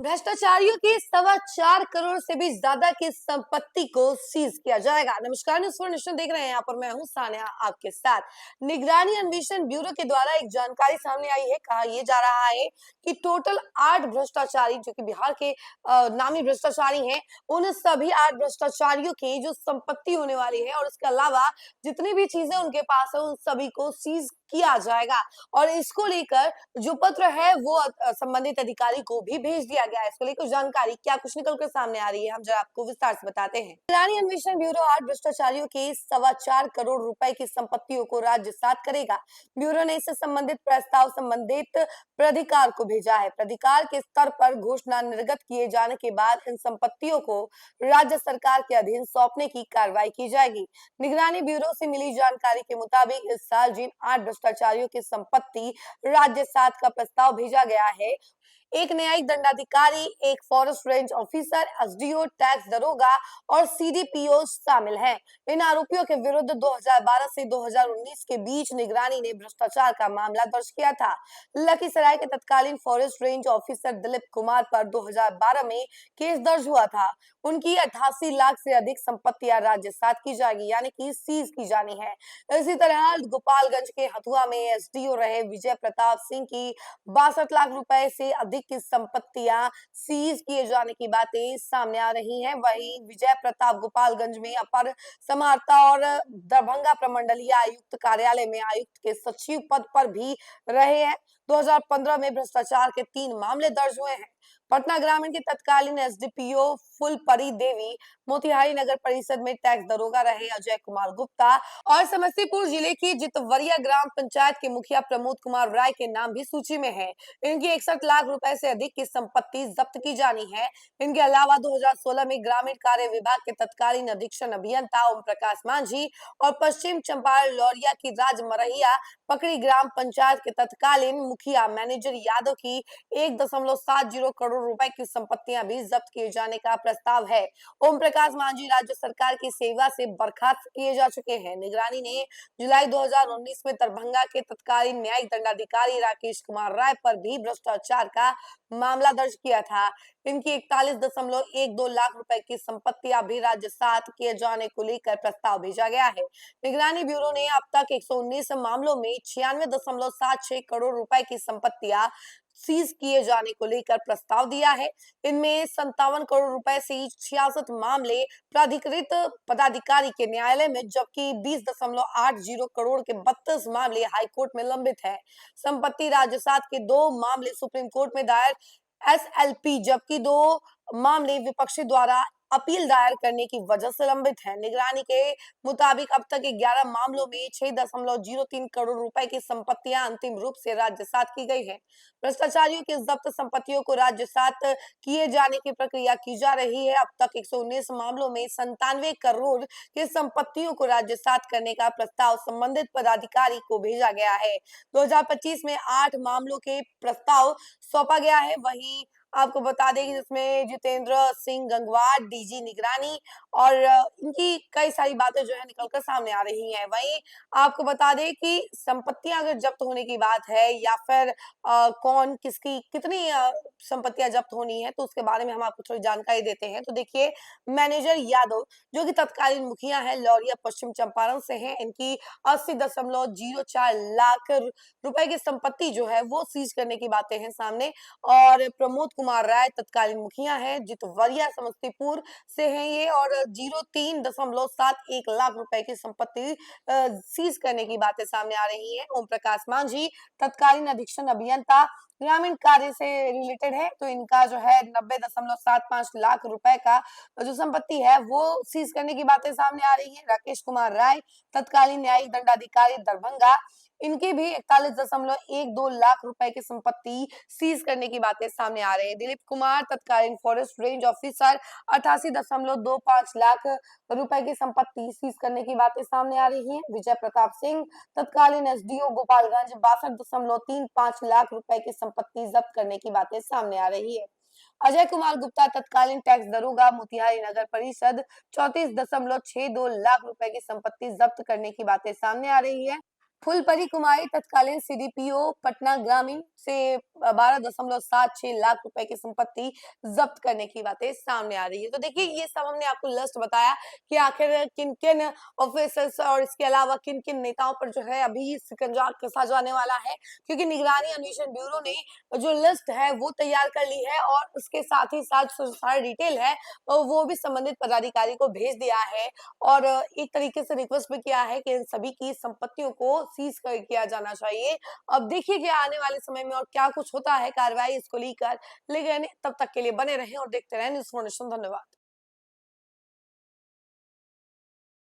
भ्रष्टाचारियों की 4.25 करोड़ से भी ज्यादा की संपत्ति को सीज किया जाएगा। नमस्कार, न्यूज़ फॉर नेशन देख रहे हैं। यहाँ पर मैं हूँ सानिया आपके साथ। निगरानी अन्वेषण ब्यूरो के द्वारा एक जानकारी सामने आई है। कहा यह जा रहा है कि टोटल 8 भ्रष्टाचारी जो कि बिहार के नामी भ्रष्टाचारी हैं, उन सभी 8 भ्रष्टाचारियों की जो संपत्ति होने वाली है और इसके अलावा जितनी भी चीजें उनके पास है उन सभी को सीज किया जाएगा। और इसको लेकर जो पत्र है वो संबंधित अधिकारी को भी भेज दिया गया है। इसको लेकर जानकारी क्या कुछ निकल कर सामने आ रही है, हम जरा आपको विस्तार से बताते हैं। निगरानी अन्वेषण ब्यूरो 8 भ्रष्टाचारियों की 4.25 करोड़ रुपए की संपत्तियों को राज्यसात करेगा। ब्यूरो ने इससे संबंधित प्रस्ताव संबंधित प्राधिकार को भेजा है। प्राधिकार के स्तर पर घोषणा निर्गत किए जाने के बाद इन संपत्तियों को राज्य सरकार के अधीन सौंपने की कार्रवाई की जाएगी। निगरानी ब्यूरो से मिली जानकारी के मुताबिक इस साल जिन 8 भ्रष्टाचारियों की संपत्ति राज्य सात का प्रस्ताव भेजा गया है, एक न्यायिक दंडाधिकारी, एक forest range officer, SDO, tax दरोगा और सीडीपीओ शामिल हैं। इन आरोपियों के विरुद्ध 2012 से 2019 के बीच निगरानी ने भ्रष्टाचार का मामला दर्ज किया था। लखीसराय के तत्कालीन forest range officer Dilip Kumar पर 2012 में केस दर्ज हुआ था। उनकी 88 लाख से अधिक संपत्तियां राज्यसात की जाएगी, यानी कि सीज की जानी है। इसी तरह गोपालगंज के हथुआ में एसडीओ रहे विजय प्रताप सिंह की 62 लाख रुपए से अधिक की संपत्तियां सीज किए जाने की बातें सामने आ रही हैं। वहीं विजय प्रताप गोपालगंज में अपर समाहर्ता और दरभंगा प्रमंडलीय आयुक्त कार्यालय में आयुक्त के सचिव पद पर भी रहे हैं। 2015 में भ्रष्टाचार के 3 मामले दर्ज हुए हैं। पटना ग्रामीण के तत्कालीन एसडीपीओ फुलपरी देवी, मोतिहारी नगर परिषद में टैक्स दरोगा रहे अजय कुमार गुप्ता और समस्तीपुर जिले की जितवरिया ग्राम पंचायत के मुखिया प्रमोद कुमार राय के नाम भी सूची में है। इनकी 61 लाख रुपए से अधिक की संपत्ति जब्त की जानी है। इनके अलावा 2016 में ग्रामीण कार्य विभाग के तत्कालीन अधीक्षण अभियंता ओम प्रकाश मांझी और पश्चिम चंपारण लौरिया की राजमरहिया पकड़ी ग्राम पंचायत के तत्कालीन मुखिया मैनेजर यादव की 1.70 करोड़ रुपए की संपत्तियां भी जब्त किए जाने का प्रस्ताव है। ओम प्रकाश मांझी राज्य सरकार की सेवा से बर्खास्त किए जा चुके हैं। निगरानी ने जुलाई 2019 में दरभंगा के तत्कालीन न्यायिक दंडाधिकारी राकेश कुमार राय पर भी भ्रष्टाचार का मामला दर्ज किया था। इनकी 41.12 लाख रुपए की संपत्तियां भी राज्यसात किए जाने को लेकर प्रस्ताव भेजा गया है। निगरानी ब्यूरो ने अब तक 119 मामलों में 96.76 करोड़ रुपए की संपत्तियां सीज किए जाने को लेकर प्रस्ताव दिया है। इनमें 57 करोड़ रुपए से 66 मामले प्राधिकृत पदाधिकारी के न्यायालय में, जबकि 20.80 करोड़ के 32 मामले हाईकोर्ट में लंबित है। संपत्ति राजसात के 2 मामले सुप्रीम कोर्ट में दायर एसएलपी, जबकि 2 मामले विपक्षी द्वारा अपील दायर करने की वजह से लंबित है। निगरानी के मुताबिक अब तक 11 मामलों में 6.03 करोड़ रुपए की संपत्तियां अंतिम रूप से राज्यसात की गई है। भ्रष्टाचारियों की जब्त संपत्तियों को राज्यसात किए जाने की प्रक्रिया की जा रही है। अब तक 119 मामलों में 97 करोड़ की संपत्तियों को राज्यसात करने का प्रस्ताव संबंधित पदाधिकारी को भेजा गया है। 2025 में 8 मामलों के प्रस्ताव सौंपा गया है। वहीं आपको बता दें कि जिसमें जितेंद्र सिंह गंगवार डीजी निगरानी और इनकी कई सारी बातें जो है निकलकर सामने आ रही हैं। वहीं आपको बता दें कि संपत्तियां अगर जब्त होने की बात है या फिर कौन किसकी कितनी संपत्तियां जब्त होनी है, तो उसके बारे में हम आपको थोड़ी जानकारी देते हैं। तो देखिए, मैनेजर यादव जो कि तत्कालीन मुखिया है लौरिया पश्चिम चंपारण से हैं, इनकी 80.04 लाख रुपए की संपत्ति जो है वो सीज करने की बातें हैं सामने। और प्रमोद कुमार राय तत्कालीन मुखिया है जितवरिया समस्तीपुर से हैं ये, और 03.71 लाख रुपए की संपत्ति सीज करने की बातें सामने आ रही हैं। ओम प्रकाश मांझी तत्कालीन अधीक्षण अभियंता ग्रामीण कार्य से रिलेटेड है, तो इनका जो है 90.75 लाख रुपए का जो संपत्ति है वो सीज करने की बातें सामने आ रही है। राकेश कुमार राय तत्कालीन न्यायिक दंडाधिकारी दरभंगा, इनकी भी 41.12 लाख रुपए की संपत्ति सीज करने की बातें सामने आ रही है। दिलीप कुमार तत्कालीन फॉरेस्ट रेंज ऑफिसर 88.25 लाख रुपए की संपत्ति सीज करने की बातें सामने आ रही है। विजय प्रताप सिंह तत्कालीन एसडीओ गोपालगंज 62.35 लाख रुपए की संपत्ति जब्त करने की बातें सामने आ रही है। अजय कुमार गुप्ता तत्कालीन टैक्स दरोगा मोतिहारी नगर परिषद 34.62 लाख रुपए की संपत्ति जब्त करने की बातें सामने आ रही है। फुलपरी कुमारी तत्कालीन सीडीपीओ पटना ग्रामीण से 12.76 लाख रुपए की संपत्ति जब्त करने की बातें सामने आ रही है। तो देखिए ये सब हमने आपको लिस्ट बताया कि आखिर किन किन ऑफिसर्स और इसके अलावा किन किन नेताओं पर जो है अभी शिकंजा कसा जाने वाला है, क्योंकि निगरानी अन्वेषण ब्यूरो ने जो लिस्ट है वो तैयार कर ली है और उसके साथ ही साथ जो सारा डिटेल है वो भी संबंधित पदाधिकारी को भेज दिया है और एक तरीके से रिक्वेस्ट भी किया है कि इन सभी की संपत्तियों को सीज कर किया जाना चाहिए। अब देखिए कि आने वाले समय में और क्या कुछ होता है कार्रवाई इसको लेकर, लेकिन तब तक के लिए बने रहें और देखते रहें न्यूज़ फॉर नेशन। धन्यवाद।